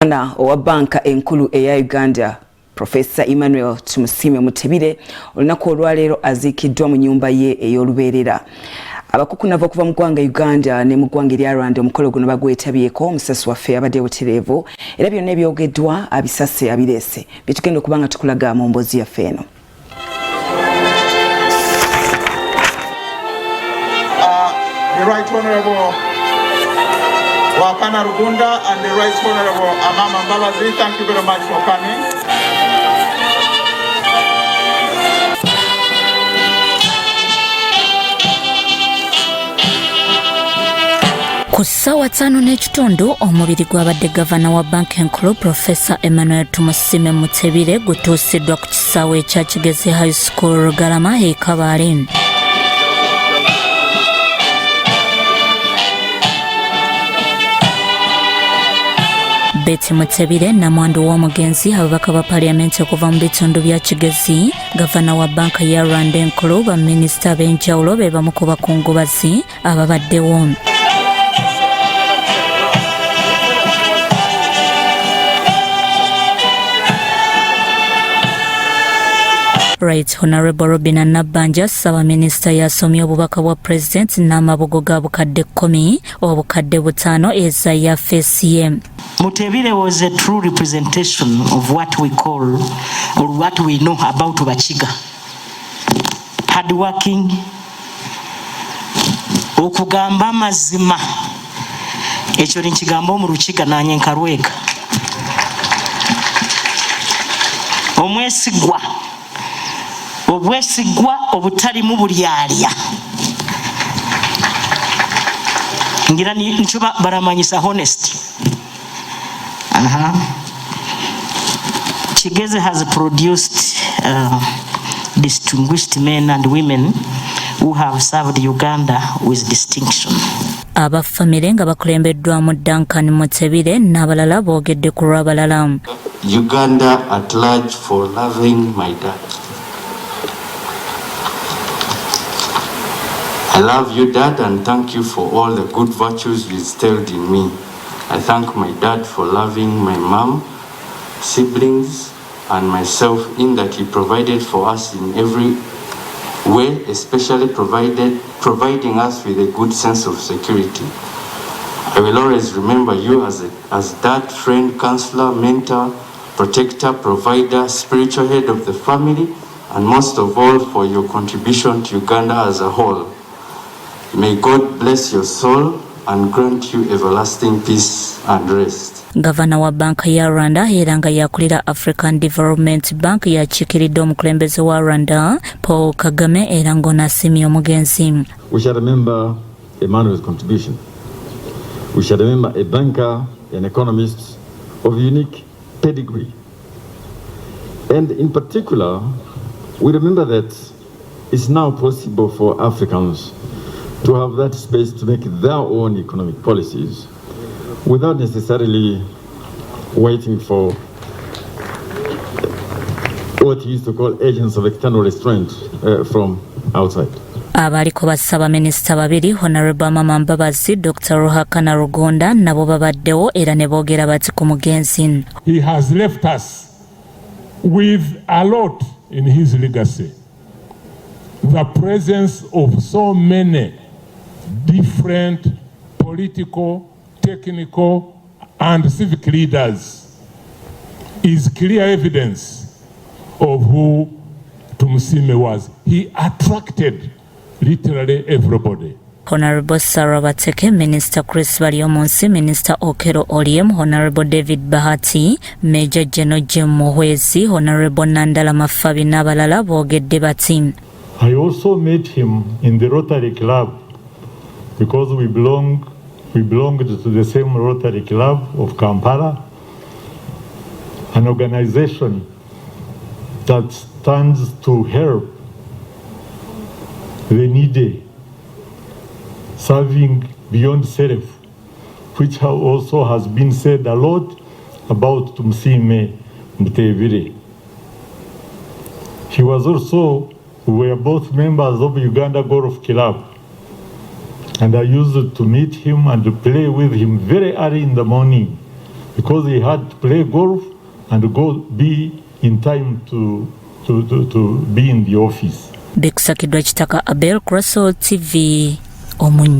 Bana owa banka enkulu eya Uganda Professor Emmanuel Tumusiime Mutebire olunaku olwaleero aziikiddwa mu nyumba ye ey'olubeerera. Abakuku navo okuva mu ggwanga Uganda ne mu ggwanga erya Rwanda omukolo guno bagwetabyeko omusasi waffe abadde butereevu era byonna ebyogeddwa abisase abireese byetugenda okuba nga tukulaga mu mboozi yaffe eno. The Right Honourable Bana and the Right Honourable Amama Mbalazi, thank you very much for coming. Ku ssaawa 5:30 omubiri gw'abadde gavana wa banka enkulu Professor Emmanuel Tumusiime Mutebire gutuusiddwa ku kisaawe ekya Kigezi High School Rugarama e Kabale. Beti Mutebire namwandu w'omugenzi ababaka ba paliamenti okuva mu bitundu bya Kigezi, gavana wa banka ya Rwanda enkulu, baminisita ab'enjawulo be bamu ku bakungubazi ababaddewo. Right Honourable Robina Nabanja Ssaabaminisita yasomye obubaka bwa President n'amabugo ga bukadde 10 obukadde 5 eza ya FCM. Mutebire was a true representation of what we call or what we know about Bachiga. Hardworking, okugamba mazima, ekyo ninkigambo mu Lukiga nanye nkarwega. Omwesigwa, obwesigwa obutalimu bulyalya. Ngira nchuba baramanyisa honesty. Kigezi has produced distinguished men and women who have served Uganda with distinction. Abafamile nga bakulembeddwamu Duncan Mutebire n'abalala boogedde ku lw'abalala. Uganda at large for loving my dad. I love you, Dad, and thank you for all the good virtues you instilled in me. I thank my dad for loving my mom, siblings, and myself in that he provided for us in every way, especially providing us with a good sense of security. I will always remember you as dad, friend, counselor, mentor, protector, provider, spiritual head of the family, and most of all for your contribution to Uganda as a whole. May God bless your soul and grant you everlasting peace and rest. Gavana wa banka ya Rwanda era nga yakulira African Development Bank yakiikiridde omukulembeze wa Rwanda Paul Kagame era ng'onasiimye omugenzi. We shall remember Emmanuel's contribution. We shall remember a banker, an economist of unique pedigree. And in particular, we remember that it's now possible for Africans to have that space to make their own economic policies without necessarily waiting for what he used to call agents of external restraint from outside. Abaliko bassabaminisita babiri Honourable Amama Mbabazi, Dr. Ruhakana Rugonda nabo babaddewo era ne boogera bati ku mugenzi. He has left us with a lot in his legacy. The presence of so many different political, technical, and civic leaders is clear evidence of who Tumusiime was. He attracted literally everybody. Honourable Sarah Bateke, Minister Chris Baryomonsi, Minister Okero Oliem, Honourable David Bahati, Major General Jim Muhwezi, Honourable Nandala Mafabi n'abalala boogedde bati. I also met him in the Rotary Club because we belonged to the same Rotary Club of Kampala, an organization that stands to help the needy, serving beyond self, which also has been said a lot about Tumusiime Mutebire. He was also, we were both members of Uganda Golf Club. And I used to meet him and to play with him very early in the morning because he had to play golf and be in time to be in the office. Bekusakidwa kitaka Abel Crossroads TV Omunyi.